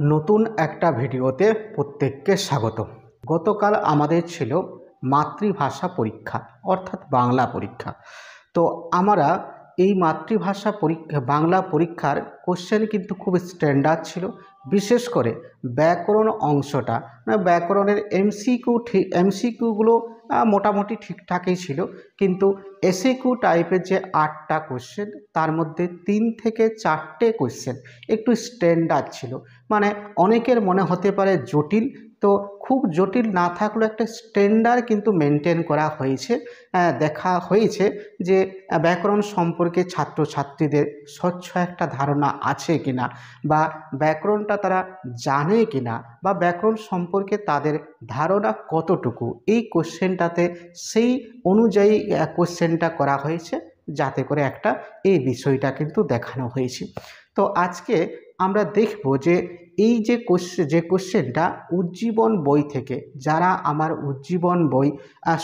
নতুন একটা ভিডিওতে প্রত্যেককে স্বাগত। গতকাল আমাদের ছিল মাতৃভাষা পরীক্ষা অর্থাৎ বাংলা পরীক্ষা। তো আমরা এই মাতৃভাষা পরীক্ষা বাংলা পরীক্ষার কোশ্চেন কিন্তু খুব স্ট্যান্ডার্ড ছিল। বিশেষ করে ব্যাকরণ অংশটা, ব্যাকরণের এমসিকিউগুলো মোটামুটি ঠিকঠাকই ছিল, কিন্তু এসিকিউ টাইপের যে 8টা কোশ্চেন তার মধ্যে 3 থেকে 4টে কোশ্চেন একটু স্ট্যান্ডার্ড ছিল। মানে অনেকের মনে হতে পারে জটিল, তো খুব জটিল না থাকলেও একটা স্ট্যান্ডার্ড কিন্তু মেনটেন করা হয়েছে। দেখা হয়েছে যে ব্যাকরণ সম্পর্কে ছাত্রছাত্রীদের স্বচ্ছ একটা ধারণা আছে কিনা, বা ব্যাকরণটা তারা জানে কিনা, বা ব্যাকরণ সম্পর্কে তাদের ধারণা কতটুকু, এই কোশ্চেনটাতে সেই অনুযায়ী কোশ্চেনটা করা হয়েছে, যাতে করে একটা এই বিষয়টা কিন্তু দেখানো হয়েছে। তো আজকে আমরা দেখব যে এই যে কোশ্চেনটা উজ্জীবন বই থেকে, যারা আমার উজ্জীবন বই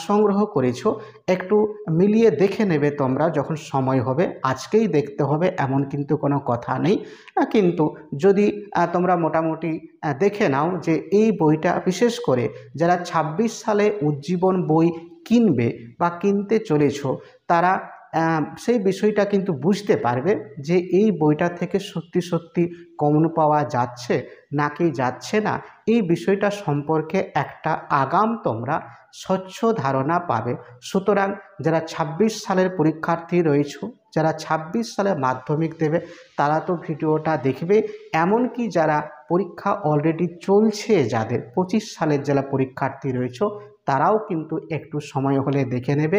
সংগ্রহ করেছো, একটু মিলিয়ে দেখে নেবে তোমরা যখন সময় হবে। আজকেই দেখতে হবে এমন কিন্তু কোনো কথা নেই, কিন্তু যদি তোমরা মোটামুটি দেখে নাও যে এই বইটা বিশেষ করে যারা 26 সালে উজ্জীবন বই কিনবে বা কিনতে চলেছো, তারা সেই বিষয়টা কিন্তু বুঝতে পারবে যে এই বইটা থেকে সত্যি সত্যি কমন পাওয়া যাচ্ছে নাকি যাচ্ছে না। এই বিষয়টা সম্পর্কে একটা আগাম তোমরা স্বচ্ছ ধারণা পাবে। সুতরাং যারা 26 সালের পরীক্ষার্থী রয়েছে, যারা 26 সালে মাধ্যমিক দেবে, তারা তো ভিডিওটা দেখবে। এমনকি যারা পরীক্ষা অলরেডি চলছে, যাদের 25 সালের যারা পরীক্ষার্থী রয়েছে, তারাও কিন্তু একটু সময় হলে দেখে নেবে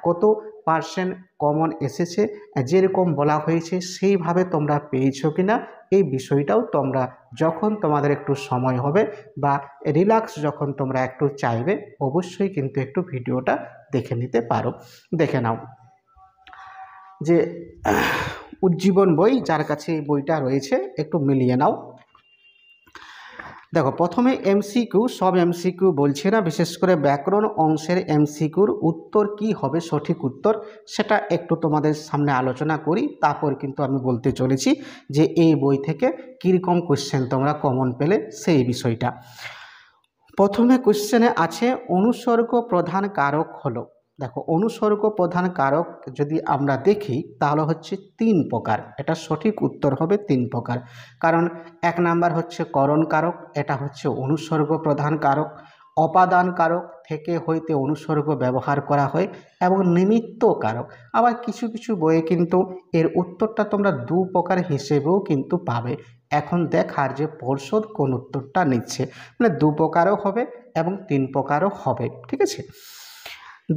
কত পার্সেন্ট কমন এসেছে, যেরকম বলা হয়েছে সেইভাবে তোমরা পেয়েছো কিনা। এই বিষয়টাও তোমরা যখন তোমাদের একটু সময় হবে বা রিল্যাক্স যখন তোমরা একটু চাইবে, অবশ্যই কিন্তু একটু ভিডিওটা দেখে নিতে পারো। দেখে নাও যে উজ্জীবন বই, যার কাছে এই বইটা রয়েছে একটু মিলিয়ে নাও। দেখো, প্রথমে এমসিকিউ, সব এমসিকিউ বলছি না, বিশেষ করে ব্যাকরণ অংশের এমসিকিউর উত্তর কি হবে, সঠিক উত্তর সেটা একটু তোমাদের সামনে আলোচনা করি। তারপর কিন্তু আমি বলতে চলেছি যে এই বই থেকে কীরকম কোশ্চেন তোমরা কমন পেলে সেই বিষয়টা। প্রথমে কোশ্চেনে আছে অনুসর্গ প্রধান কারক হলো। দেখো, অনুসর্গ প্রধান কারক যদি আমরা দেখি তাহলে হচ্ছে 3 প্রকার। এটা সঠিক উত্তর হবে 3 প্রকার। কারণ 1 নাম্বার হচ্ছে করণ কারক, এটা হচ্ছে অনুসর্গ প্রধান কারক। অপাদান কারক থেকে হইতে অনুসর্গ ব্যবহার করা হয়, এবং নিমিত্ত কারক। আবার কিছু কিছু বইয়ে কিন্তু এর উত্তরটা তোমরা 2 প্রকার হিসেবেও কিন্তু পাবে। এখন দেখার যে পর্ষদ কোন উত্তরটা নিচ্ছে, মানে 2 প্রকারও হবে এবং 3 প্রকারও হবে। ঠিক আছে।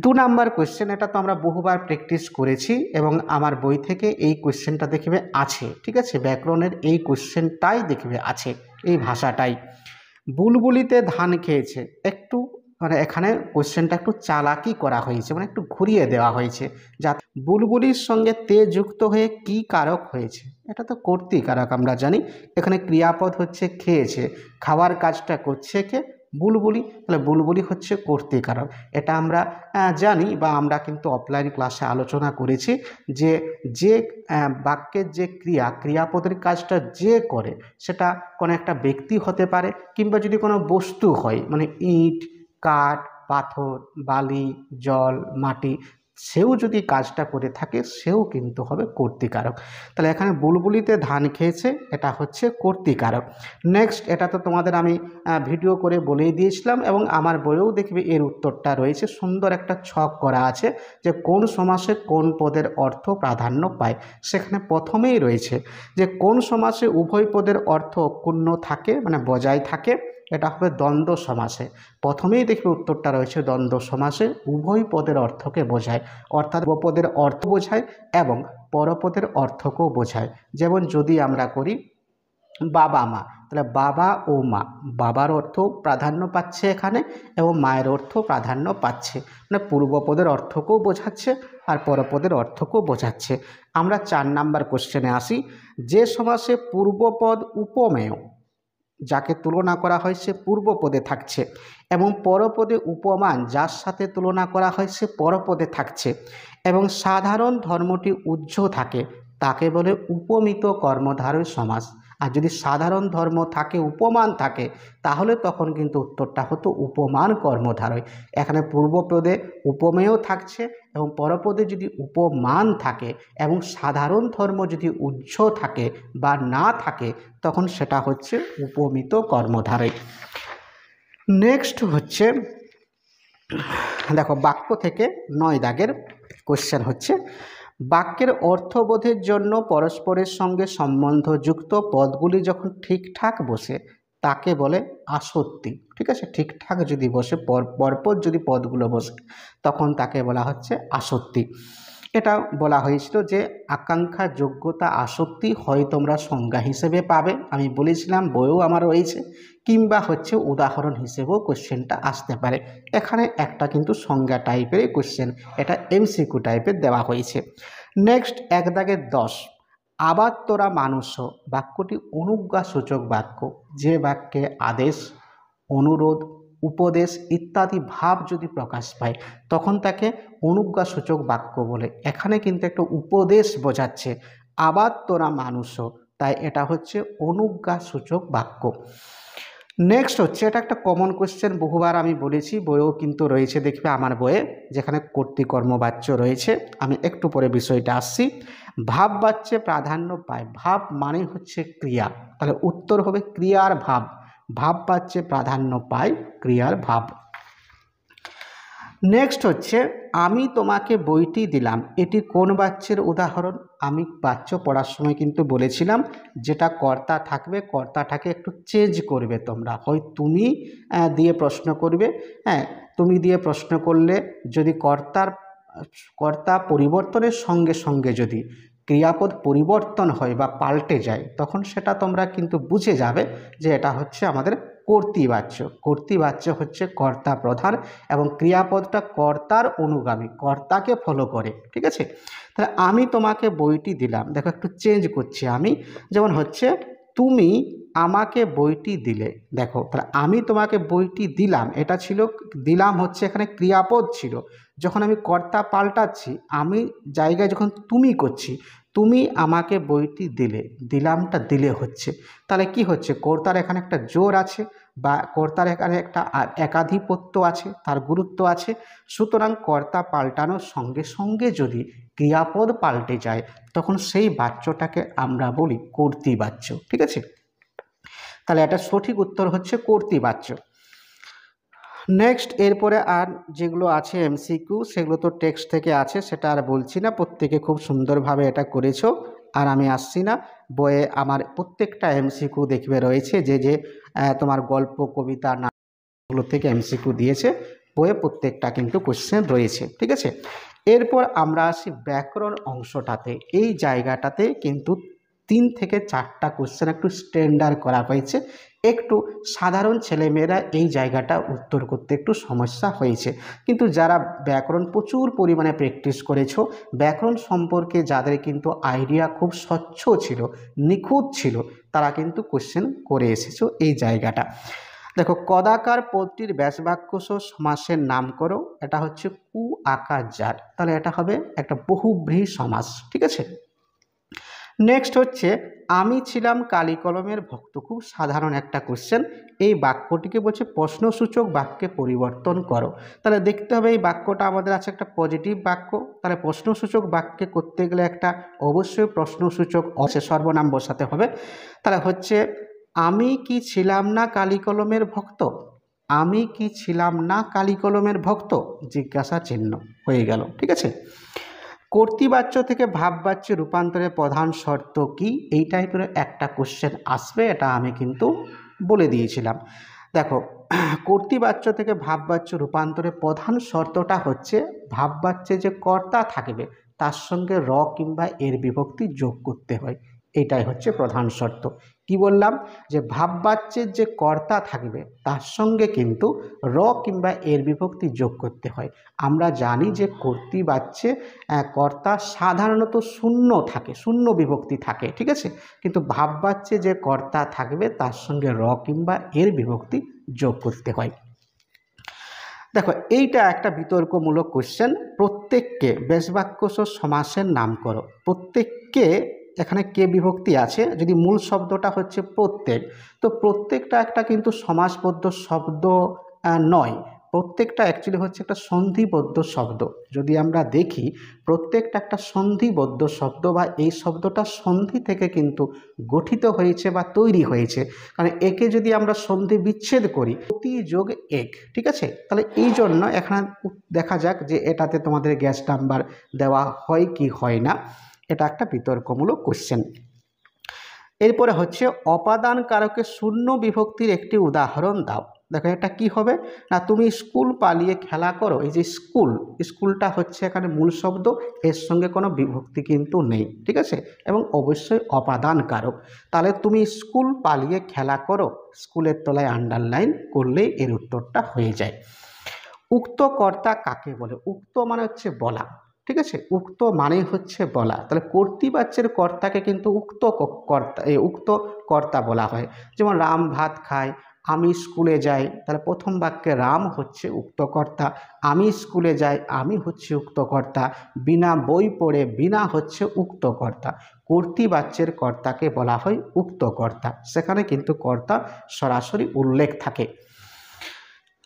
2 নাম্বার কোশ্চেন, এটা তো আমরা বহুবার প্র্যাকটিস করেছি এবং আমার বই থেকে এই কোশ্চেনটা দেখবে আছে। ঠিক আছে, ব্যাকরণের এই কোশ্চেনটাই দেখবে আছে, এই ভাষাটাই। বুলবুলিতে ধান খেয়েছে। একটু মানে এখানে কোশ্চেনটা একটু চালাকি করা হয়েছে, মানে একটু ঘুরিয়ে দেওয়া হয়েছে। যা বুলবুলির সঙ্গে তে যুক্ত হয়ে কি কারক হয়েছে, এটা তো কর্তৃকারক আমরা জানি। এখানে ক্রিয়াপদ হচ্ছে খেয়েছে, খাওয়ার কাজটা করছে কে, বুলবুলি। তাহলে বুলবুলি হচ্ছে কর্তৃকারক, এটা আমরা জানি, বা আমরা কিন্তু অফলাইন ক্লাসে আলোচনা করেছি যে যে বাক্যের যে ক্রিয়াপদের কাজটা যে করে, সেটা কোনো একটা ব্যক্তি হতে পারে, কিংবা যদি কোনো বস্তু হয়, মানে ইট, কাঠ, পাথর, বালি, জল, মাটি, সেও যদি কাজটা করে থাকে, সেও কিন্তু হবে কর্তৃকারক। তাহলে এখানে বুলবুলিতে ধান খেয়েছে, এটা হচ্ছে কর্তৃকারক। নেক্সট, এটা তো তোমাদের আমি ভিডিও করে বলেই দিয়েছিলাম, এবং আমার বইয়েও দেখবে এর উত্তরটা রয়েছে। সুন্দর একটা ছক করা আছে যে কোন সমাসে কোন পদের অর্থ প্রাধান্য পায়। সেখানে প্রথমেই রয়েছে যে কোন সমাসে উভয় পদের অর্থ অক্ষুণ্ণ থাকে, মানে বজায় থাকে, এটা হবে দ্বন্দ্ব সমাসে। প্রথমেই দেখবে উত্তরটা রয়েছে দ্বন্দ্ব সমাসে, উভয় পদের অর্থকে বোঝায়, অর্থাৎ উপপদের অর্থ বোঝায় এবং পরপদের অর্থকেও বোঝায়। যেমন যদি আমরা করি বাবা মা, তাহলে বাবা ও মা, বাবার অর্থ প্রাধান্য পাচ্ছে এখানে এবং মায়ের অর্থ প্রাধান্য পাচ্ছে, মানে পূর্বপদের অর্থকেও বোঝাচ্ছে আর পরপদের অর্থকেও বোঝাচ্ছে। আমরা 4 নাম্বার কোশ্চেনে আসি। যে সমাসে পূর্বপদ উপমেয়, যাকে তুলনা করা হয় সে পূর্বপদে থাকছে, এবং পরপদে উপমান, যার সাথে তুলনা করা হয় সে পরপদে থাকছে, এবং সাধারণ ধর্মটি উহ্য থাকে, তাকে বলে উপমিত কর্মধারয় সমাস। আর যদি সাধারণ ধর্ম থাকে, উপমান থাকে, তাহলে তখন কিন্তু উত্তরটা হতো উপমান কর্মধারয়। এখানে পূর্বপদে উপমেয় থাকছে এবং পরপদে যদি উপমান থাকে এবং সাধারণ ধর্ম যদি উজ্জ থাকে বা না থাকে, তখন সেটা হচ্ছে উপমিত কর্মধারয়। নেক্সট হচ্ছে, দেখো বাক্য থেকে 9 দাগের কোশ্চেন হচ্ছে, বাক্যের অর্থবোধের জন্য পরস্পরের সঙ্গে সম্বন্ধযুক্ত পদগুলি যখন ঠিকঠাক বসে তাকে বলে আসত্তি। ঠিক আছে, ঠিকঠাক যদি বসে, পরপর যদি পদগুলো বসে, তখন তাকে বলা হচ্ছে আসত্তি। এটা বলা হয়েছিল যে আকাঙ্ক্ষা, যোগ্যতা, আসক্তি হয় তোমরা সংজ্ঞা হিসেবে পাবে, আমি বলেছিলাম বইও আমার রয়েছে, কিংবা হচ্ছে উদাহরণ হিসেবেও কোশ্চেনটা আসতে পারে। এখানে একটা কিন্তু সংজ্ঞা টাইপের কোশ্চেন, এটা এমসিকিউ টাইপের দেওয়া হয়েছে। নেক্সট 1 দাগের 10, আবার তোরা মানুষ, বাক্যটি অনুজ্ঞাসূচক বাক্য। যে বাক্যে আদেশ, অনুরোধ, উপদেশ ইত্যাদি ভাব যদি প্রকাশ পায় তখন তাকে অনুজ্ঞাসূচক বাক্য বলে। এখানে কিন্তু একটা উপদেশ বোঝাচ্ছে, আবার তোরা মানুষ, তাই এটা হচ্ছে অনুজ্ঞাসূচক বাক্য। নেক্সট হচ্ছে, এটা একটা কমন কোশ্চেন, বহুবার আমি বলেছি, বইও কিন্তু রয়েছে, দেখবে আমার বইয়ে, যেখানে কর্তৃকর্মবাচ্য রয়েছে। আমি একটু পরে বিষয়টা আসছি। ভাব বাচ্যে প্রাধান্য পায়, ভাব মানে হচ্ছে ক্রিয়া, তাহলে উত্তর হবে ক্রিয়ার ভাব। ভাব বাচ্যে প্রাধান্য পায় ক্রিয়ার ভাব। নেক্সট হচ্ছে, আমি তোমাকে বইটি দিলাম, এটি কোন বাচ্যের উদাহরণ? আমি বাচ্য পড়ার সময় কিন্তু বলেছিলাম, যেটা কর্তা থাকবে, কর্তাটাকে একটু চেঞ্জ করবে তোমরা, হয় তুমি দিয়ে প্রশ্ন করবে। হ্যাঁ, তুমি দিয়ে প্রশ্ন করলে যদি কর্তা পরিবর্তনের সঙ্গে সঙ্গে যদি ক্রিয়াপদ পরিবর্তন হয় বা পাল্টে যায়, তখন সেটা তোমরা কিন্তু বুঝে যাবে যে এটা হচ্ছে আমাদের কর্তৃবাচ্য। কর্তৃবাচ্য হচ্ছে কর্তা প্রধান এবং ক্রিয়াপদটা কর্তার অনুগামী, কর্তাকে ফলো করে। ঠিক আছে, তাহলে আমি তোমাকে বইটি দিলাম, দেখো একটু চেঞ্জ করছি আমি, যেমন হচ্ছে তুমি আমাকে বইটি দিলে। দেখো, তাহলে আমি তোমাকে বইটি দিলাম, এটা ছিল, দিলাম হচ্ছে এখানে ক্রিয়াপদ ছিল। যখন আমি কর্তা পাল্টাচ্ছি, আমি জায়গায় যখন তুমি করছি, তুমি আমাকে বইটি দিলে, দিলামটা দিলে হচ্ছে, তাহলে কি হচ্ছে, কর্তার এখানে একটা জোর আছে বা কর্তার এখানে একটা একাধিপত্য আছে, তার গুরুত্ব আছে। সুতরাং কর্তা পাল্টানোর সঙ্গে সঙ্গে যদি ক্রিয়াপদ পাল্টে যায়, তখন সেই বাচ্যটাকে আমরা বলি কর্তৃবাচ্য। ঠিক আছে, তাহলে এটা সঠিক উত্তর হচ্ছে কর্তৃবাচ্য। নেক্সট এরপরে আর যেগুলো আছে এমসিকিউ, সেগুলো তো টেক্সট থেকে আছে, সেটা আর বলছি না, প্রত্যেকে খুব সুন্দরভাবে এটা করেছো, আর আমি আসছি না। বইয়ে আমার প্রত্যেকটা এমসিকিউ দেখবে রয়েছে, যে তোমার গল্প, কবিতা, নাটকগুলো থেকে এমসিকিউ দিয়েছে, বইয়ে প্রত্যেকটা কিন্তু কোশ্চেন রয়েছে। ঠিক আছে, এরপর আমরা আসি ব্যাকরণ অংশটাতে। এই জায়গাটাতে কিন্তু 3 থেকে 4টা কোশ্চেন একটু স্ট্যান্ডার্ড করা হয়েছে, একটু সাধারণ ছেলেমেয়েরা এই জায়গাটা উত্তর করতে একটু সমস্যা হয়েছে, কিন্তু যারা ব্যাকরণ প্রচুর পরিমাণে প্র্যাকটিস করেছো, ব্যাকরণ সম্পর্কে যাদের কিন্তু আইডিয়া খুব স্বচ্ছ ছিল, নিখুঁত ছিল, তারা কিন্তু কোশ্চেন করে এসেছো এই জায়গাটা। দেখো, কদাকার পদটির ব্যাসবাক্য সমাসের নাম করো, এটা হচ্ছে কু আকার জার, তাহলে এটা হবে একটা বহুব্রীহি সমাস। ঠিক আছে, নেক্সট হচ্ছে, আমি ছিলাম কালি কলমের ভক্ত, খুব সাধারণ একটা কোশ্চেন। এই বাক্যটিকে বলছে প্রশ্নসূচক বাক্যে পরিবর্তন করো, তাহলে দেখতে হবে এই বাক্যটা আমাদের আছে একটা পজিটিভ বাক্য, তাহলে প্রশ্নসূচক বাক্যে করতে গেলে একটা অবশ্যই প্রশ্নসূচক সর্বনাম বসাতে হবে। তাহলে হচ্ছে, আমি কি ছিলাম না কালি কলমের ভক্ত, আমি কি ছিলাম না কালি কলমের ভক্ত, জিজ্ঞাসা চিহ্ন হয়ে গেল। ঠিক আছে, কর্তৃবাচ্য থেকে ভাববাচ্যে রূপান্তরের প্রধান শর্ত কি, এই টাইপের একটা কোশ্চেন আসবে, এটা আমি কিন্তু বলে দিয়েছিলাম। দেখো, কর্তৃবাচ্য থেকে ভাববাচ্য রূপান্তরের প্রধান শর্তটা হচ্ছে ভাববাচ্যে যে কর্তা থাকবে তার সঙ্গে র কিংবা এর বিভক্তি যোগ করতে হয়, এটাই হচ্ছে প্রধান শর্ত। কি বললাম, যে ভাববাচ্যের যে কর্তা থাকবে তার সঙ্গে কিন্তু র কিংবা এর বিভক্তি যোগ করতে হয়। আমরা জানি যে কর্তৃবাচ্যে কর্তা সাধারণত শূন্য থাকে, শূন্য বিভক্তি থাকে। ঠিক আছে, কিন্তু ভাববাচ্যে যে কর্তা থাকবে তার সঙ্গে র কিংবা এর বিভক্তি যোগ করতে হয়। দেখো, এইটা একটা বিতর্কমূলক কোশ্চেন, প্রত্যেককে ব্যাসবাক্য সমাসের নাম করো, প্রত্যেককে এখানে কে বিভক্তি আছে, যদি মূল শব্দটা হচ্ছে প্রত্যেক, তো প্রত্যেকটা একটা কিন্তু সমাসবদ্ধ শব্দ নয়, প্রত্যেকটা অ্যাকচুয়ালি হচ্ছে একটা সন্ধিবদ্ধ শব্দ। যদি আমরা দেখি প্রত্যেকটা একটা সন্ধিবদ্ধ শব্দ, বা এই শব্দটা সন্ধি থেকে কিন্তু গঠিত হয়েছে বা তৈরি হয়েছে। কারণ একে যদি আমরা সন্ধি বিচ্ছেদ করি, প্রতি যোগ এক, ঠিক আছে, তাহলে এই জন্য এখানে দেখা যাক যে এটাতে তোমাদের গ্যাস নাম্বার দেওয়া হয় কি হয় না, এটা একটা বিতর্কমূলক কোশ্চেন। এরপরে হচ্ছে অপাদান কারকে শূন্য বিভক্তির একটি উদাহরণ দাও। দেখো এটা কি হবে না, তুমি স্কুল পালিয়ে খেলা করো, এই যে স্কুল, স্কুলটা হচ্ছে এখানে মূল শব্দ, এর সঙ্গে কোনো বিভক্তি কিন্তু নেই, ঠিক আছে, এবং অবশ্যই অপাদান কারক। তাহলে তুমি স্কুল পালিয়ে খেলা করো, স্কুলের তলায় আন্ডারলাইন করলেই এর উত্তরটা হয়ে যায়। উক্ত কর্তা কাকে বলে? উক্ত মানে হচ্ছে বলা, ঠিক আছে, উক্ত মানেই হচ্ছে বলা। তাহলে কর্তৃবাচ্যের কর্তাকে কিন্তু উক্ত কর্তা বলা হয়। যেমন রাম ভাত খায়, আমি স্কুলে যাই, তাহলে প্রথম বাক্যে রাম হচ্ছে উক্ত কর্তা, আমি স্কুলে যাই আমি হচ্ছে উক্ত কর্তা, বিনা বই পড়ে বিনা হচ্ছে উক্ত কর্তা। কর্তৃবাচ্যের কর্তাকে বলা হয় উক্ত কর্তা, সেখানে কিন্তু কর্তা সরাসরি উল্লেখ থাকে।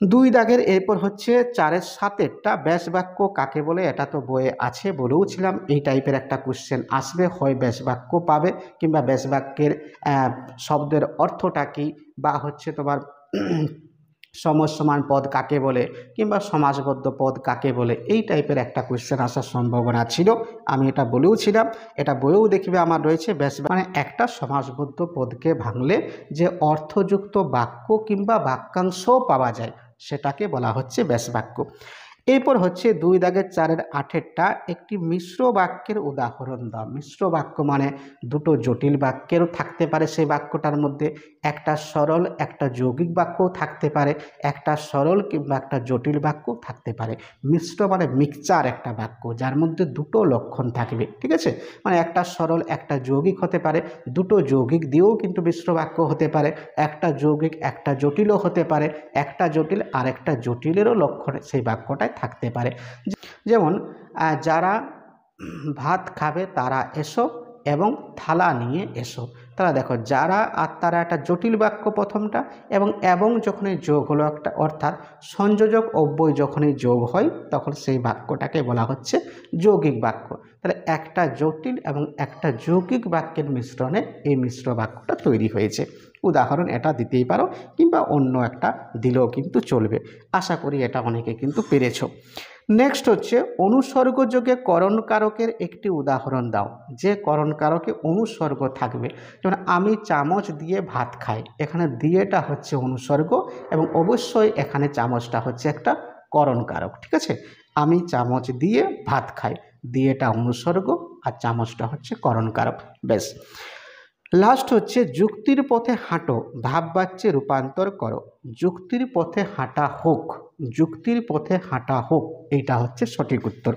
2 দাগের এরপর হচ্ছে 4-এর 7-এরটা ব্যাস বাক্য কাকে বলে, এটা তো বইয়ে আছে, বলেওছিলাম এই টাইপের একটা কোশ্চেন আসবে, হয় ব্যাস বাক্য পাবে, কিংবা ব্যাস বাক্যের শব্দের অর্থটা কী, বা হচ্ছে তোমার সমসমান পদ কাকে বলে, কিংবা সমাসবদ্ধ পদ কাকে বলে, এই টাইপের একটা কোশ্চেন আসার সম্ভাবনা ছিল। আমি এটা বলেওছিলাম, এটা বইয়েও দেখবে আমার রয়েছে। ব্যাস মানে একটা সমাসবদ্ধ পদকে ভাঙলে যে অর্থযুক্ত বাক্য কিংবা বাক্যাংশও পাওয়া যায়, সেটাকে বলা হচ্ছে ব্যাস বাক্য। এরপর হচ্ছে 2 দাগের 4-এর 8-এরটা একটি মিশ্র বাক্যের উদাহরণ দাও। মিশ্র বাক্য মানে দুটো জটিল বাক্যেরও থাকতে পারে সেই বাক্যটার মধ্যে, একটা সরল একটা যৌগিক বাক্যও থাকতে পারে, একটা সরল কিংবা একটা জটিল বাক্যও থাকতে পারে। মিশ্র মানে মিক্সচার একটা বাক্য যার মধ্যে দুটো লক্ষণ থাকবে, ঠিক আছে, মানে একটা সরল একটা যৌগিক হতে পারে, দুটো যৌগিক দিয়েও কিন্তু মিশ্র বাক্য হতে পারে, একটা যৌগিক একটা জটিলও হতে পারে, একটা জটিল আর একটা জটিলেরও লক্ষণ সেই বাক্যটায় থাকতে পারে। যেমন যারা ভাত খাবে তারা এসো এবং থালা নিয়ে এসো। তারা দেখো যারা আর তারা একটা জটিল বাক্য প্রথমটা, এবং যখনই যোগ হলো একটা, অর্থাৎ সংযোজক অব্যয় যখনই যোগ হয় তখন সেই বাক্যটাকে বলা হচ্ছে যৌগিক বাক্য। তাহলে একটা জটিল এবং একটা যৌগিক বাক্যের মিশ্রণে এই মিশ্র বাক্যটা তৈরি হয়েছে। উদাহরণ এটা দিতেই পারো, কিংবা অন্য একটা দিলেও কিন্তু চলবে। আশা করি এটা অনেকে কিন্তু পেরেছ। নেক্সট হচ্ছে অনুসর্গযোগে করণকারকের একটি উদাহরণ দাও। যে করণকারকে অনুসর্গ থাকবে, যেমন আমি চামচ দিয়ে ভাত খাই, এখানে দিয়েটা হচ্ছে অনুসর্গ, এবং অবশ্যই এখানে চামচটা হচ্ছে একটা করণকারক, ঠিক আছে। আমি চামচ দিয়ে ভাত খাই, দিয়েটা অনুসর্গ আর চামচটা হচ্ছে করণকারক, বেশ। লাস্ট হচ্ছে যুক্তির পথে হাঁটো ভাববাচ্যে রূপান্তর করো। যুক্তির পথে হাঁটা হোক, যুক্তির পথে হাঁটা হোক, এইটা হচ্ছে সঠিক উত্তর।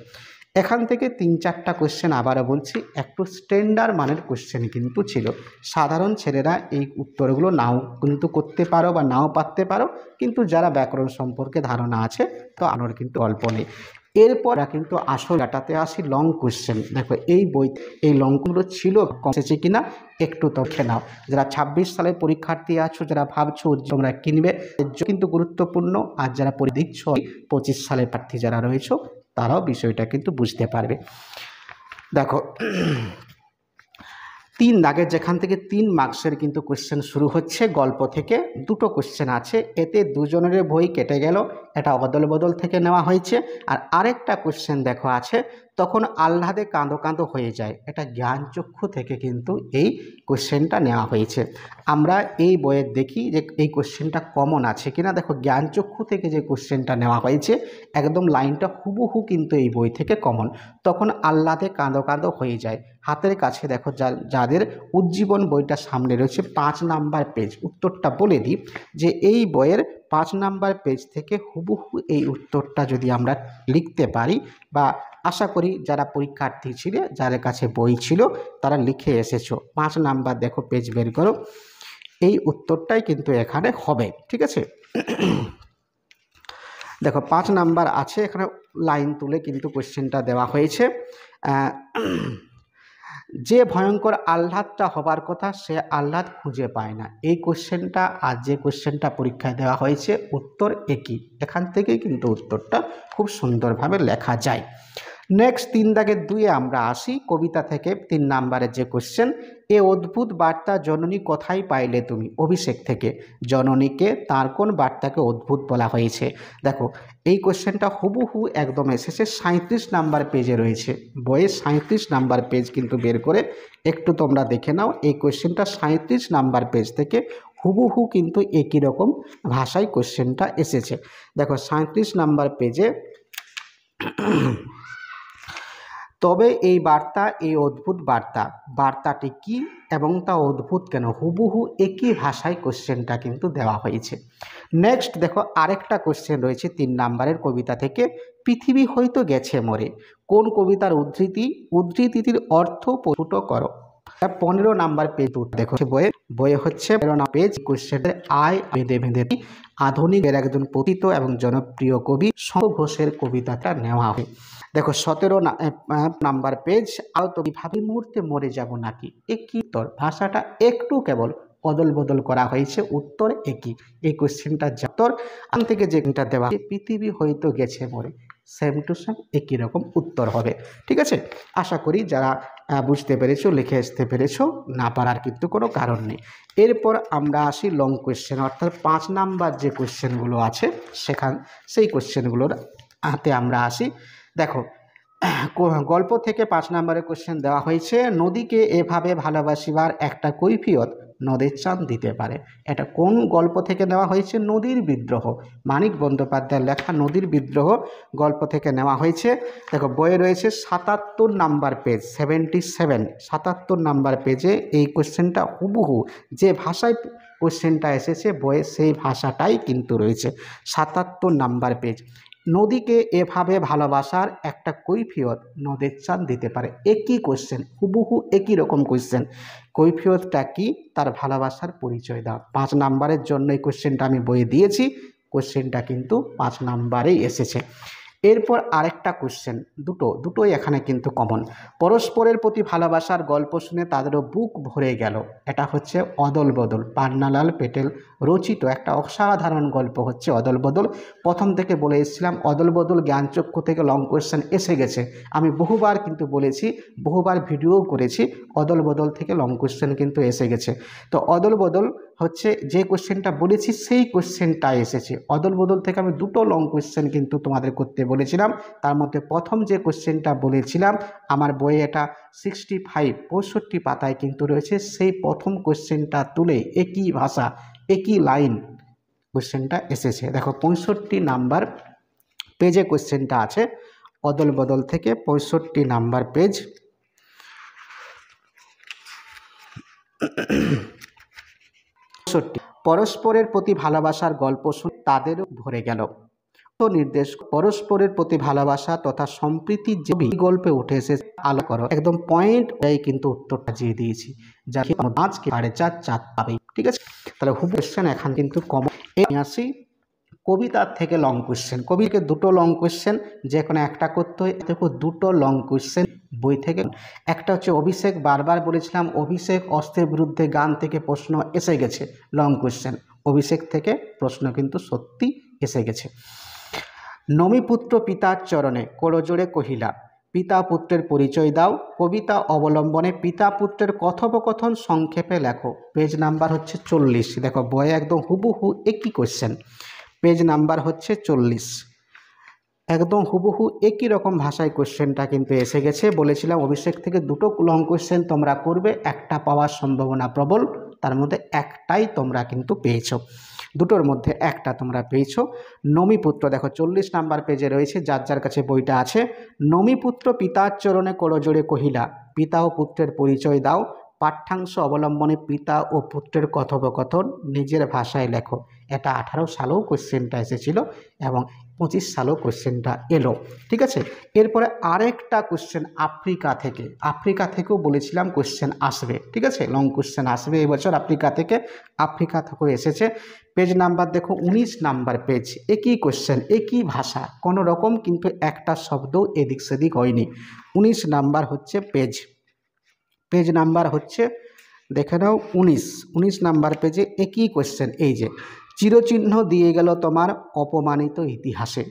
এখান থেকে 3-4টা কোশ্চেন আবারও বলছি, একটু স্ট্যান্ডার্ড মানের কোশ্চেন কিন্তু ছিল। সাধারণ ছেলেরা এই উত্তরগুলো নাও কিন্তু করতে পারো বা নাও পারতে পারো, কিন্তু যারা ব্যাকরণ সম্পর্কে ধারণা আছে তো আমার কিন্তু অল্প নেই। এরপর কিন্তু আসল ডাটাতে আসি, লং কোশ্চেন। দেখো এই বই এই লংগুলো ছিল কম এসেছে কিনা একটু তো দেখে নাও। যারা 26 সালের পরীক্ষার্থী আছো, যারা ভাবছো তোমরা কিনবে, কিন্তু গুরুত্বপূর্ণ, আর যারা দিচ্ছ 25 সালের প্রার্থী যারা রয়েছে তারাও বিষয়টা কিন্তু বুঝতে পারবে। দেখো 3 দাগের যেখান থেকে 3 মার্কসের কিন্তু কোশ্চেন শুরু হচ্ছে, গল্প থেকে 2টো কোশ্চেন আছে, এতে দুজনের বই কেটে গেল, এটা অদল বদল থেকে নেওয়া হয়েছে। আর আরেকটা কোশ্চেন দেখো আছে, তখন আহ্লাদে কাঁদো কাঁদো হয়ে যায়, এটা জ্ঞানচক্ষু থেকে কিন্তু এই কোশ্চেনটা নেওয়া হয়েছে। আমরা এই বইয়ের দেখি যে এই কোশ্চেনটা কমন আছে কিনা। দেখো জ্ঞানচক্ষু থেকে যে কোশ্চেনটা নেওয়া হয়েছে একদম লাইনটা হুবহু কিন্তু এই বই থেকে কমন। তখন আহ্লাদে কাঁদো কাঁদো হয়ে যায়, হাতের কাছে দেখো যাদের উজ্জীবন বইটা সামনে রয়েছে 5 নাম্বার পেজ, উত্তরটা বলে দিই যে এই বইয়ের 5 নাম্বার পেজ থেকে হুবহু এই উত্তরটা যদি আমরা লিখতে পারি, বা আশা করি যারা পরীক্ষার্থী ছিল যাদের কাছে বই ছিল তারা লিখে এসেছো, 5 নাম্বার দেখো পেজ বের করো, এই উত্তরটাই কিন্তু এখানে হবে, ঠিক আছে। দেখো 5 নাম্বার আছে, এখানে লাইন তুলে কিন্তু কোশ্চেনটা দেওয়া হয়েছে। যে ভয়ঙ্কর আহ্লাদটা হবার কথা সে আহ্লাদ খুঁজে পায় না। এই কোশ্চেনটা আর যে কোশ্চেনটা পরীক্ষায় দেওয়া হয়েছে উত্তর একই। এখান থেকেই কিন্তু উত্তরটা খুব সুন্দরভাবে লেখা যায়। নেক্সট 3 দাগের 2 আমরা আসি, কবিতা থেকে 3 নাম্বারের যে কোশ্চেন, এ অদ্ভুত বার্তা জননী কোথায় পাইলে তুমি? অভিষেক থেকে। জননীকে তার কোন বার্তাকে অদ্ভুত বলা হয়েছে? দেখো এই কোশ্চেনটা হুবহু একদম এসেছে 37 নাম্বার পেজে রয়েছে। বইয়ের 37 নাম্বার পেজ কিন্তু বের করে একটু তোমরা দেখে নাও। এই কোশ্চেনটা 37 নাম্বার পেজ থেকে হুবহু কিন্তু একই রকম ভাষায় কোশ্চেনটা এসেছে। দেখো 37 নাম্বার পেজে, তবে এই বার্তা, এই অদ্ভুত বার্তা, বার্তাটি কি এবং তা অদ্ভুত কেন, হুবহু একই ভাষায় কোশ্চেনটা কিন্তু দেওয়া হয়েছে। নেক্সট দেখো আরেকটা কোশ্চেন রয়েছে 3 নাম্বারের কবিতা থেকে, পৃথিবী হয়তো গেছে মরে। কোন কবিতার উদ্ধৃতি? উদ্ধৃতিটির অর্থ প্রস্ফুট করো। 15 নাম্বার পেজ দেখো বইয়ে হচ্ছে 15 পেজ। কোশ্চেনের আয় বেঁধে বেঁধে আধুনিকের একজন পতিত এবং জনপ্রিয় কবি শঙ্খ ঘোষের কবিতাটা নেওয়া হয়। দেখো 17 নাম্বার পেজ, আও তো ভাবি মুহূর্তে মরে যাব নাকি। একই উত্তর, ভাষাটা একটু কেবল অদল বদল করা হয়েছে, উত্তর একই। এই কোশ্চেনটা উত্তর আন থেকে যেটা দেওয়া পৃথিবী হয়তো গেছে মরে, সেম টু সেম একই রকম উত্তর হবে। ঠিক আছে, আশা করি যারা বুঝতে পেরেছো, লিখে আসতে পেরেছো, না পারার কিন্তু কোনো কারণ নেই। এরপর আমরা আসি লং কোশ্চেন, অর্থাৎ 5 নাম্বার যে কোশ্চেনগুলো আছে সেই কোশ্চেনগুলোর হাতে আমরা আসি। দেখো গল্প থেকে 5 নম্বরের কোশ্চেন দেওয়া হয়েছে, নদীকে এভাবে ভালোবাসিবার একটা কৈফিয়ত নদের চাঁদ দিতে পারে। এটা কোন গল্প থেকে নেওয়া হয়েছে? নদীর বিদ্রোহ, মানিক বন্দ্যোপাধ্যায়ের লেখা নদীর বিদ্রোহ গল্প থেকে নেওয়া হয়েছে। দেখো বইয়ে রয়েছে 77 নাম্বার পেজ, 77 নাম্বার পেজে এই কোশ্চেনটা হুবহু যে ভাষায় কোশ্চেনটা এসেছে বইয়ে সেই ভাষাটাই কিন্তু রয়েছে। 77 নাম্বার পেজ, নদীকে এভাবে ভালোবাসার একটা কৈফিয়ত নদের চাঁদ দিতে পারে। একই কোশ্চেন, হুবহু একই রকম কোশ্চেন। কৈফিয়তটা কি? তার ভালোবাসার পরিচয় দাও। 5 নাম্বারের জন্য এই কোশ্চেনটা আমি বইয়ে দিয়েছি। কোশ্চেনটা কিন্তু 5 নাম্বারেই এসেছে। এরপর আরেকটা কোশ্চেন, দুটোই এখানে কিন্তু কমন। পরস্পরের প্রতি ভালোবাসার গল্প শুনে তাদেরও বুক ভরে গেল। এটা হচ্ছে অদল বদল, পান্নালাল পেটেল রচিত একটা অসাধারণ গল্প হচ্ছে অদল বদল। প্রথম থেকে বলে এসেছিলাম অদল বদল জ্ঞানচক্ষু থেকে লং কোশ্চেন এসে গেছে। আমি বহুবার কিন্তু বলেছি, বহুবার ভিডিও করেছি, অদল বদল থেকে লং কোশ্চেন কিন্তু এসে গেছে। তো অদল বদল হচ্ছে যে কোশ্চেনটা বলেছি সেই কোশ্চেনটা এসেছে। অদল বদল থেকে আমি 2টো লং কোশ্চেন কিন্তু তোমাদের করতে বলেছিলাম। তার মধ্যে প্রথম যে কোশ্চেনটা বলেছিলাম আমার বইয়ে এটা 65 পাতায় কিন্তু রয়েছে, সেই প্রথম কোশ্চেনটা তুলে একই ভাষা একই লাইন কোশ্চেনটা এসেছে। দেখো 65 নাম্বার পেজে কোশ্চেনটা আছে, অদল বদল থেকে 65 নাম্বার পেজ। পরস্পরের প্রতি ভালোবাসার গল্প শুনে তাদেরও ভরে গেল। নির্দেশ, পরস্পরের প্রতি ভালোবাসা তথা সম্প্রীতি যে গল্পে উঠে এসেছে আলো করো। একদম পয়েন্ট এই কিন্তু উত্তরটা দিয়ে দিয়েছি, যা 5 কে 4.5 পাবে। ঠিক আছে, তাহলে হুব কোশ্চেন এখন কিন্তু কম। আসি কবিতার থেকে লং কোশ্চেন। কবিকে 2টো লং কোশ্চেন, যে কোনো একটা করতে হয়। দেখো 2টো লং কোশ্চেন বই থেকে। একটা হচ্ছে অভিষেক, বারবার বলেছিলাম অভিষেক অস্ত্রের বিরুদ্ধে গান থেকে প্রশ্ন এসে গেছে, লং কোশ্চেন। অভিষেক থেকে প্রশ্ন কিন্তু সত্যি এসে গেছে। নমিপুত্র পিতার চরণে করজোড়ে কহিলা, পিতা পুত্রের পরিচয় দাও। কবিতা অবলম্বনে পিতা পুত্রের কথোপকথন সংক্ষেপে লেখো। পেজ নাম্বার হচ্ছে 40। দেখো বইয়ে একদম হুবহু একই কোশ্চেন, পেজ নাম্বার হচ্ছে 40। একদম হুবহু একই রকম ভাষায় কোশ্চেনটা কিন্তু এসে গেছে। বলেছিলাম অভিষেক থেকে 2টো লং কোশ্চেন তোমরা করবে, একটা পাওয়ার সম্ভাবনা প্রবল, তার মধ্যে একটাই তোমরা কিন্তু পেয়েছো, 2টোর মধ্যে একটা তোমরা পেয়েছো। নমিপুত্র দেখো 40 নাম্বার পেজে রয়েছে, যার যার কাছে বইটা আছে। নমিপুত্র পিতার চরণে করজোড়ে কহিলা, পিতা ও পুত্রের পরিচয় দাও। পাঠ্যাংশ অবলম্বনে পিতা ও পুত্রের কথোপকথন নিজের ভাষায় লেখো। এটা 18 সালেও কোশ্চেনটা এসেছিল এবং 25 সালেও কোশ্চেনটা এলো। ঠিক আছে, এরপরে আরেকটা কোশ্চেন আফ্রিকা থেকেও বলেছিলাম কোশ্চেন আসবে। ঠিক আছে, লং কোশ্চেন আসবে এবছর আফ্রিকা থেকেও এসেছে। পেজ নাম্বার দেখো 19 নাম্বার পেজ, একই কোশ্চেন একই ভাষা, কোনো রকম কিন্তু একটা শব্দ এদিক সেদিক হয়নি। 19 নাম্বার হচ্ছে পেজ। পেজ নাম্বার হচ্ছে দেখে নাও 19 নাম্বার পেজে একই কোশ্চেন। এই যে চিরচিহ্ন দিয়ে গেল তোমার অপমানিত ইতিহাসে,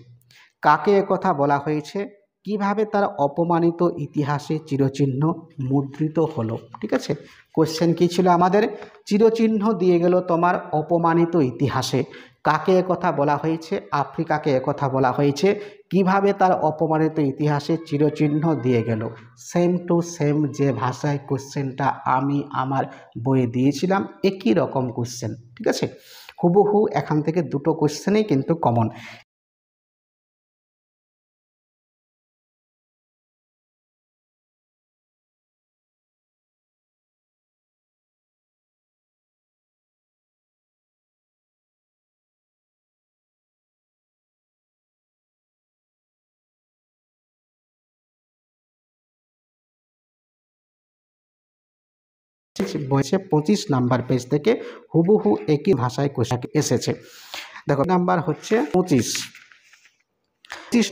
কাকে একথা বলা হয়েছে, কিভাবে তার অপমানিত ইতিহাসে চিরচিহ্ন মুদ্রিত হলো। ঠিক আছে, কোশ্চেন কি ছিল আমাদের, চিরচিহ্ন দিয়ে গেল তোমার অপমানিত ইতিহাসে, কাকে একথা বলা হয়েছে, আফ্রিকাকে একথা বলা হয়েছে, কিভাবে তার অপমানিত ইতিহাসে চিরচিহ্ন দিয়ে গেল। সেম টু সেম যে ভাষায় কোশ্চেনটা আমি আমার বইয়ে দিয়েছিলাম একই রকম কোশ্চেন। ঠিক আছে, হুবহু এখান থেকে দুটো কোশ্চেনই কিন্তু কমন। বইছে 25 নাম্বার পেজ থেকে হুবহু একই ভাষায় কোশ্চেন এসেছে। দেখো নাম্বার হচ্ছে 25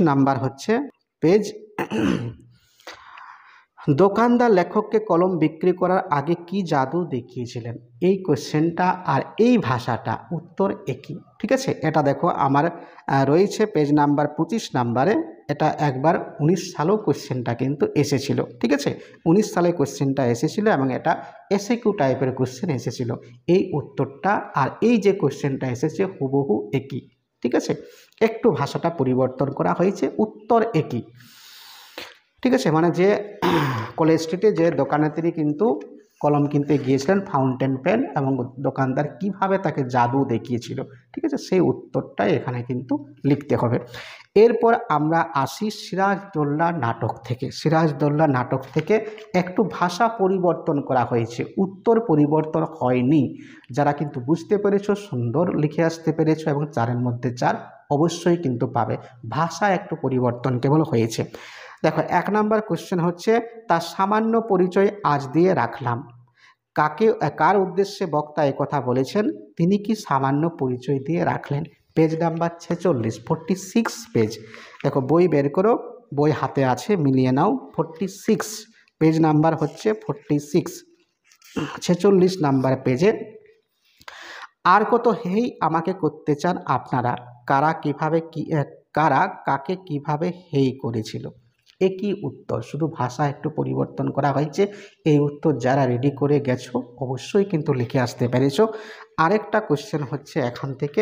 নাম্বার হচ্ছে পেজ। দোকানদার লেখককে কলম বিক্রি করার আগে কি জাদু দেখিয়েছিলেন। এই কোশ্চেনটা আর এই ভাষাটা উত্তর একই। ঠিক আছে, এটা দেখো আমার রয়েছে পেজ নাম্বার 25 নাম্বারে। এটা একবার 19 সালেও কোশ্চেনটা কিন্তু এসেছিল। ঠিক আছে, 19 সালে কোশ্চেনটা এসেছিল এবং এটা এসএকিউ টাইপের কোশ্চেন এসেছিল। এই উত্তরটা আর এই যে কোশ্চেনটা এসেছে হুবহু একই। ঠিক আছে, একটু ভাষাটা পরিবর্তন করা হয়েছে, উত্তর একই। ঠিক আছে, মানে যে কলেজ স্ট্রিটে যে দোকানে তিনি কিন্তু কলম কিনতে গিয়েছিলেন, ফাউন্টেন পেন, এবং দোকানদার কিভাবে তাকে জাদু দেখিয়েছিল। ঠিক আছে, সেই উত্তরটাই এখানে কিন্তু লিখতে হবে। এরপর আমরা আসি সিরাজদৌল্লা নাটক থেকে। সিরাজদৌল্লা নাটক থেকে একটু ভাষা পরিবর্তন করা হয়েছে, উত্তর পরিবর্তন হয়নি। যারা কিন্তু বুঝতে পেরেছো সুন্দর লিখে আসতে পেরেছো এবং 4-এর মধ্যে 4 অবশ্যই কিন্তু পাবে। ভাষা একটু পরিবর্তন কেবল হয়েছে। দেখো 1 নাম্বার কোশ্চেন হচ্ছে, তার সামান্য পরিচয় আজ দিয়ে রাখলাম। কার উদ্দেশ্যে বক্তা কথা বলেছেন, তিনি কি সামান্য পরিচয় দিয়ে রাখলেন। Page number 46 page. দেখো বই বের করো, বই হাতে আছে, মিলিয়ে নাও। 46 পেজ নাম্বার হচ্ছে 46 নাম্বার পেজে। আর কত হেই আমাকে করতে চান আপনারা, কারা কাকে কিভাবে হেই করেছিল। একই উত্তর, শুধু ভাষা একটু পরিবর্তন করা হয়েছে। এই উত্তর যারা রেডি করে গেছো অবশ্যই কিন্তু লিখে আসতে পেরেছো। আরেকটা কোশ্চেন হচ্ছে, এখান থেকে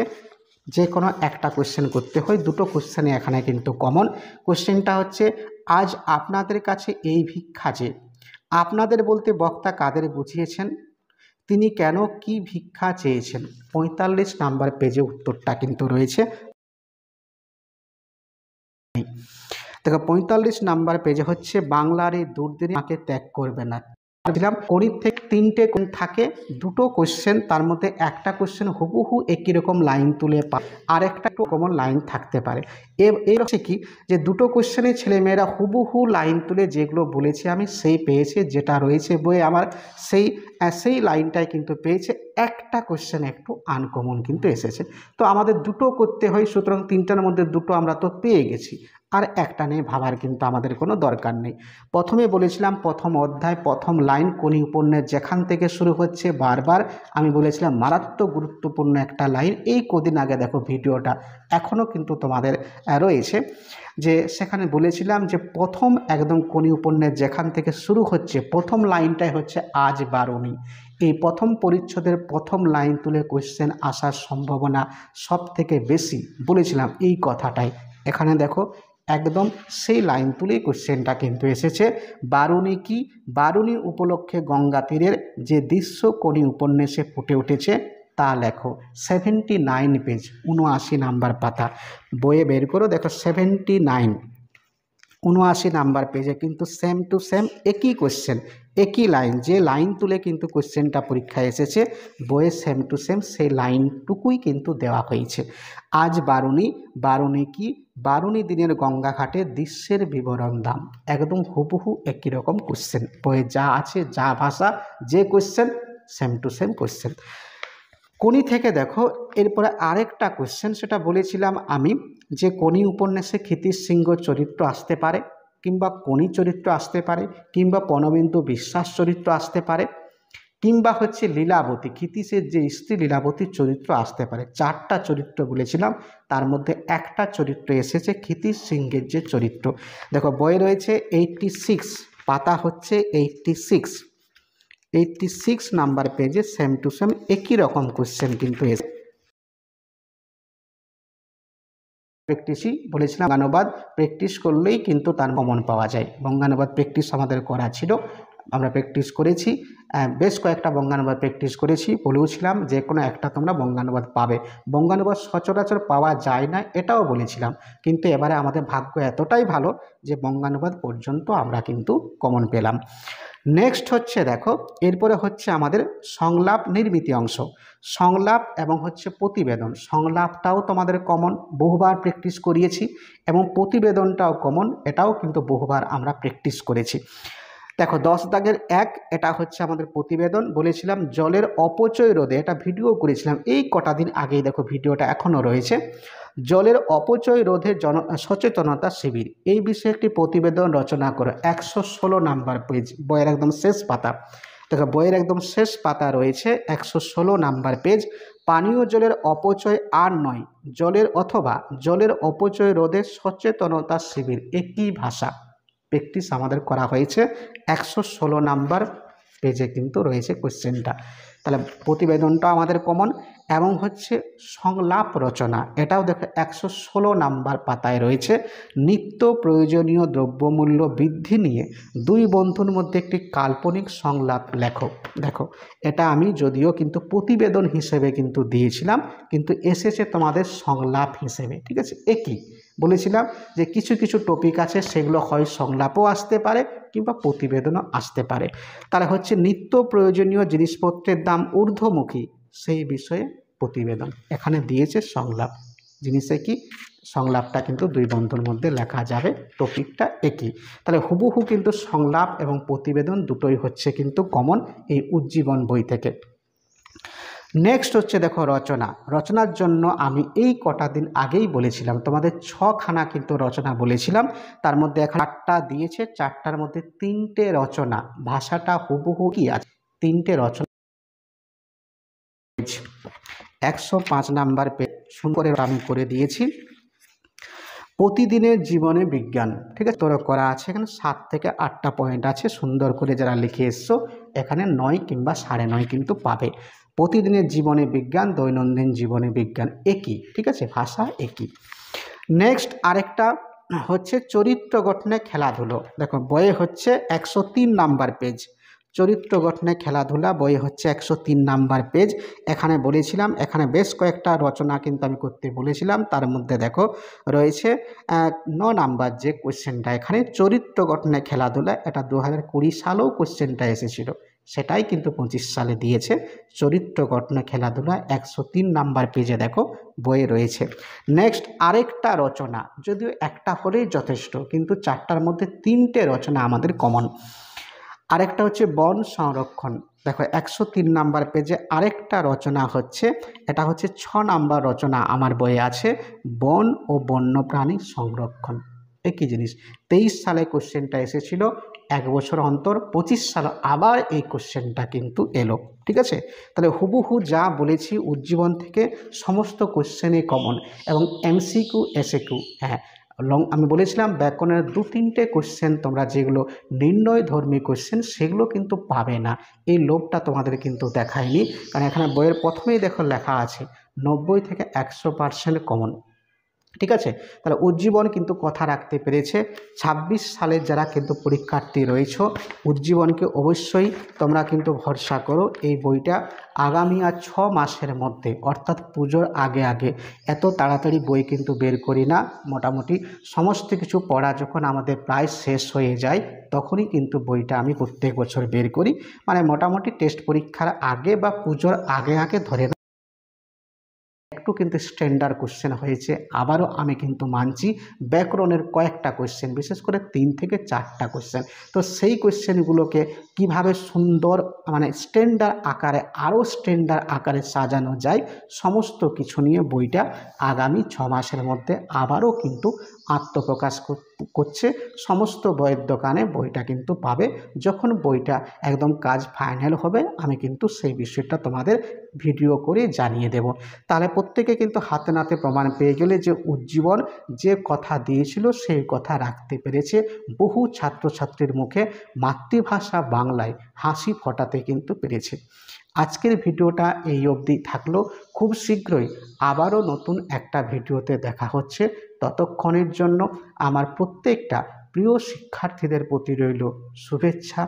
যে কোনো একটা কোশ্চেন করতে হয়, দুটো কোশ্চেনই এখানে কিন্তু কমন। কোশ্চেনটা হচ্ছে, আজ আপনাদের কাছে এই ভিক্ষা যে, আপনাদের বলতে বক্তা কাদের বুঝিয়েছেন, তিনি কেন কি ভিক্ষা চেয়েছেন। 45 নাম্বার পেজে উত্তরটা কিন্তু রয়েছে। দেখো 45 নাম্বার পেজে হচ্ছে, বাংলার এই দুর্দিনে আমাকে ত্যাগ করবে না। দিলাম গণিত থেকে 3টে কোণ থাকে, দুটো কোশ্চেন, তার মধ্যে একটা কোশ্চেন হুবহু একই রকম লাইন তুলে পায়, আর একটা একটু কমন লাইন থাকতে পারে। এর হচ্ছে কি, যে দুটো কোশ্চেনে ছেলেমেয়েরা হুবহু লাইন তুলে যেগুলো বলেছে আমি সেই পেয়েছে, যেটা রয়েছে বইয়ে আমার সেই লাইনটাই কিন্তু পেয়েছে। একটা কোশ্চেন একটু আনকমন কিন্তু এসেছে। তো আমাদের দুটো করতে হয়, সুতরাং 3টার মধ্যে দুটো আমরা তো পেয়ে গেছি, আর একটা নিয়ে ভাবার কিন্তু আমাদের কোনো দরকার নেই। প্রথমে বলেছিলাম প্রথম অধ্যায় প্রথম লাইন কোনি উপন্যাস যেখান থেকে শুরু হচ্ছে, বারবার আমি বলেছিলাম মারাত্মক গুরুত্বপূর্ণ একটা লাইন। এই কদিন আগে দেখো ভিডিওটা এখনও কিন্তু তোমাদের রয়েছে, যে সেখানে বলেছিলাম যে প্রথম একদম কোনি উপন্যাস যেখান থেকে শুরু হচ্ছে, প্রথম লাইনটাই হচ্ছে আজ বারুনি। এই প্রথম পরিচ্ছদের প্রথম লাইন তুলে কোশ্চেন আসার সম্ভাবনা সব থেকে বেশি, বলেছিলাম এই কথাটাই। এখানে দেখো একদম সেই লাইন তুলেই কোশ্চেনটা কিন্তু এসেছে। বারুনি কি, বারুনি উপলক্ষে গঙ্গা তীরের যে দৃশ্য কোনি উপন্যাসে ফুটে উঠেছে তা লেখো। 79 পেজ, 79 নাম্বার পাতা, বইয়ে বের করো। দেখো 79 নাম্বার পেজে কিন্তু সেম টু সেম একই কোশ্চেন, একই লাইন, যে লাইন তুলে কিন্তু কোশ্চেনটা পরীক্ষায় এসেছে বইয়ে সেম টু সেম সেই লাইনটুকুই কিন্তু দেওয়া হয়েছে। আজ বারুনি, বারুনি কি, বারুনি দিনের গঙ্গাঘাটে দৃশ্যের বিবরণ দাম। একদম হুবহু একই রকম কোশ্চেন, বইয়ে যা আছে, যা ভাষা, যে question same to same question. কোনি থেকে দেখো এরপরে আরেকটা কোশ্চেন, সেটা বলেছিলাম আমি যে কোনি উপন্যাসে ক্ষিতিশ সিংহ চরিত্র আসতে পারে, কিংবা কোনি চরিত্র আসতে পারে, কিংবা পনবিন্দু বিশ্বাস চরিত্র আসতে পারে, কিংবা হচ্ছে লীলাবতী, ক্ষিতীশের যে স্ত্রী লীলাবতীর চরিত্র আসতে পারে। 4টা চরিত্র বলেছিলাম, তার মধ্যে একটা চরিত্র এসেছে ক্ষিতীশ সিংহের যে চরিত্র। দেখো বই রয়েছে 86, পাতা হচ্ছে 86 নাম্বার পেজে সেম টু সেম একই রকম কোশ্চেন কিন্তু এসে প্র্যাকটিসই বলেছিলাম। বঙ্গানুবাদ প্র্যাকটিস করলেই কিন্তু তার কমন পাওয়া যায়। বঙ্গানুবাদ প্র্যাকটিস আমাদের করা ছিল, আমরা প্র্যাকটিস করেছি, বেশ কয়েকটা বঙ্গানুবাদ প্র্যাকটিস করেছি, বলেওছিলাম যে কোনো একটা তোমরা বঙ্গানুবাদ পাবে। বঙ্গানুবাদ সচরাচর পাওয়া যায় না এটাও বলেছিলাম, কিন্তু এবারে আমাদের ভাগ্য এতটাই ভালো যে বঙ্গানুবাদ পর্যন্ত আমরা কিন্তু কমন পেলাম। নেক্সট হচ্ছে দেখো, এরপরে হচ্ছে আমাদের সংলাপ নির্মিতি অংশ। সংলাপ এবং হচ্ছে প্রতিবেদন। সংলাপটাও তোমাদের কমন, বহুবার প্র্যাকটিস করিয়েছি, এবং প্রতিবেদনটাও কমন, এটাও কিন্তু বহুবার আমরা প্র্যাকটিস করেছি। দেখো 10 দাগের 1, এটা হচ্ছে আমাদের প্রতিবেদন। বলেছিলাম জলের অপচয় রোধে, এটা ভিডিও করেছিলাম এই কটা দিন আগেই, দেখো ভিডিওটা এখনও রয়েছে। জলের অপচয় রোধে সচেতনতা শিবির, এই বিষয়ে একটি প্রতিবেদন রচনা করো। 116 নাম্বার পেজ, বইয়ের একদম শেষ পাতা। দেখো বইয়ের একদম শেষ পাতা রয়েছে 116 নাম্বার পেজ। পানীয় জলের অপচয় আর নয়, জলের অপচয় রোধে সচেতনতা শিবির, একই ভাষা প্র্যাকটিস আমাদের করা হয়েছে। 116 নাম্বার পেজে কিন্তু রয়েছে কোশ্চেনটা। তাহলে প্রতিবেদনটা আমাদের কমন, এবং হচ্ছে সংলাপ রচনা, এটাও দেখো 116 নাম্বার পাতায় রয়েছে। নিত্য প্রয়োজনীয় দ্রব্যমূল্য বৃদ্ধি নিয়ে দুই বন্ধুর মধ্যে একটি কাল্পনিক সংলাপ লেখো। দেখো এটা আমি যদিও কিন্তু প্রতিবেদন হিসেবে কিন্তু দিয়েছিলাম, কিন্তু এসেছে তোমাদের সংলাপ হিসেবে, ঠিক আছে। একই বলেছিলাম যে কিছু কিছু টপিক আছে সেগুলো হয় সংলাপও আসতে পারে কিংবা প্রতিবেদনও আসতে পারে। তাহলে হচ্ছে নিত্য প্রয়োজনীয় জিনিসপত্রের দাম ঊর্ধ্বমুখী, সেই বিষয়ে প্রতিবেদন। এখানে দিয়েছে সংলাপ, জিনিসে কি সংলাপটা কিন্তু দুই বন্ধুর মধ্যে লেখা যাবে, টপিকটা একই। তাহলে হুবহু কিন্তু সংলাপ এবং প্রতিবেদন দুটোই হচ্ছে কিন্তু কমন এই উজ্জীবন বই থেকে। নেক্সট হচ্ছে দেখো রচনা। রচনার জন্য আমি এই কটা দিন আগেই বলেছিলাম তোমাদের 6খানা কিন্তু রচনা বলেছিলাম, তার মধ্যে এখন 8টা দিয়েছে, 4টার মধ্যে 3টে রচনা, ভাষাটা হুবহু কি আছে, 3টে রচনা। 105 নাম্বার পেজ সুন্দর করে আমি করে দিয়েছি। প্রতিদিনের জীবনে বিজ্ঞান, ঠিক আছে, তোর করা আছে, এখানে 7 থেকে 8টা পয়েন্ট আছে, সুন্দর করে যারা লিখে এসছো এখানে 9 কিংবা 9.5 কিন্তু পাবে। প্রতিদিনের জীবনে বিজ্ঞান, দৈনন্দিন জীবনে বিজ্ঞান, একই, ঠিক আছে, ভাষা একই। নেক্সট আরেকটা হচ্ছে চরিত্র গঠনে খেলাধুলো। দেখো বইয়ে হচ্ছে 103 নাম্বার পেজ, চরিত্র গঠনে খেলাধুলা, বইয়ে হচ্ছে 103 নাম্বার পেজ। এখানে বলেছিলাম, এখানে বেশ কয়েকটা রচনা কিন্তু আমি করতে বলেছিলাম, তার মধ্যে দেখো রয়েছে 9 নাম্বার যে কোশ্চেনটা, এখানে চরিত্র গঠনে খেলাধুলা, এটা 2020 সালেও কোশ্চেনটা এসেছিল, সেটাই কিন্তু 25 সালে দিয়েছে। চরিত্র গঠনে খেলাধুলা 103 নাম্বার পেজে দেখো বইয়ে রয়েছে। নেক্সট আরেকটা রচনা, যদিও একটা হলেই যথেষ্ট, কিন্তু 4টার মধ্যে 3টে রচনা আমাদের কমন। আরেকটা হচ্ছে বন সংরক্ষণ, দেখো 103 নাম্বার পেজে আরেকটা রচনা হচ্ছে, এটা হচ্ছে 6 নাম্বার রচনা আমার বইয়ে আছে, বন ও বন্যপ্রাণী সংরক্ষণ, একই জিনিস। 23 সালে কোশ্চেনটা এসেছিল, 1 বছর অন্তর 25 সালে আবার এই কোশ্চেনটা কিন্তু এলো, ঠিক আছে। তাহলে হুবহু যা বলেছি উজ্জীবন থেকে সমস্ত কোশ্চেনই কমন, এবং এমসিকিউ এসএকিউ, হ্যাঁ আমি বলেছিলাম ব্যাকরণের 2-3টে কোশ্চেন তোমরা যেগুলো নির্ণয়ধর্মী কোশ্চেন সেগুলো কিন্তু পাবে না, এই লোভটা তোমাদের কিন্তু দেখায়নি, কারণ এখানে বইয়ের প্রথমেই দেখো লেখা আছে 90 থেকে 100% কমন, ঠিক আছে। তাহলে উজ্জীবন কিন্তু কথা রাখতে পেরেছে। 26 সালের যারা কিন্তু পরীক্ষার্থী রয়েছে, উজ্জীবনকে অবশ্যই তোমরা কিন্তু ভরসা করো, এই বইটা আগামী আর 6 মাসের মধ্যে, অর্থাৎ পুজোর আগে আগে, এত তাড়াতাড়ি বই কিন্তু বের করি না, মোটামুটি সমস্ত কিছু পড়া যখন আমাদের প্রায় শেষ হয়ে যায় তখনই কিন্তু বইটা আমি প্রত্যেক বছর বের করি, মানে মোটামুটি টেস্ট পরীক্ষার আগে বা পুজোর আগে আগে ধরে একটু কিন্তু স্ট্যান্ডার্ড কোশ্চেন হয়েছে। আবারও আমি কিন্তু মানছি ব্যাকরণের কয়েকটা কোশ্চেন, বিশেষ করে 3 থেকে 4টা কোশ্চেন, তো সেই কোশ্চেনগুলোকে কিভাবে সুন্দর মানে স্ট্যান্ডার্ড আকারে, আরও স্ট্যান্ডার্ড আকারে সাজানো যায়, সমস্ত কিছু নিয়ে বইটা আগামী 6 মাসের মধ্যে আবারও কিন্তু আত্মপ্রকাশ করছে সমস্ত বইয়ের দোকানে বইটা কিন্তু পাবে। যখন বইটা একদম কাজ ফাইনাল হবে আমি কিন্তু সেই বিষয়টা তোমাদের ভিডিও করে জানিয়ে দেব। তাহলে প্রত্যেকে কিন্তু হাতে নাতে প্রমাণ পেয়ে গেলে যে উজ্জীবন যে কথা দিয়েছিল সেই কথা রাখতে পেরেছে। বহু ছাত্রছাত্রীর মুখে মাতৃভাষা বাংলায় হাসি ফোটাতে কিন্তু পেরেছে। আজকের ভিডিওটা এই অবধি থাকলো। খুব শীঘ্রই আবারও নতুন একটা ভিডিওতে দেখা হচ্ছে। ততক্ষণের জন্য আমার প্রত্যেকটা প্রিয় শিক্ষার্থীদের প্রতি রইল শুভেচ্ছা,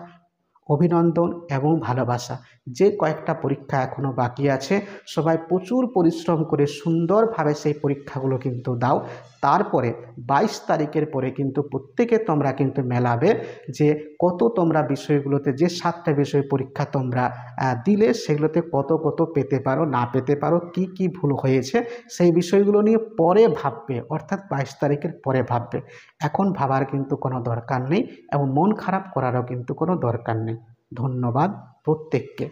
অভিনন্দন এবং ভালোবাসা। যে কয়েকটা পরীক্ষা এখনও বাকি আছে সবাই প্রচুর পরিশ্রম করে সুন্দরভাবে সেই পরীক্ষাগুলো কিন্তু দাও। তারপরে 22 তারিখের পরে কিন্তু প্রত্যেকে তোমরা কিন্তু মেলাবে যে কত তোমরা বিষয়গুলোতে যে 7টা বিষয় পরীক্ষা তোমরা দিলে সেগুলোতে কত কত পেতে পারো, না পেতে পারো, কি কি ভুল হয়েছে সেই বিষয়গুলো নিয়ে পরে ভাববে, অর্থাৎ 22 তারিখের পরে ভাববে। এখন ভাবার কিন্তু কোনো দরকার নেই এবং মন খারাপ করারও কিন্তু কোনো দরকার নেই। ধন্যবাদ প্রত্যেককে।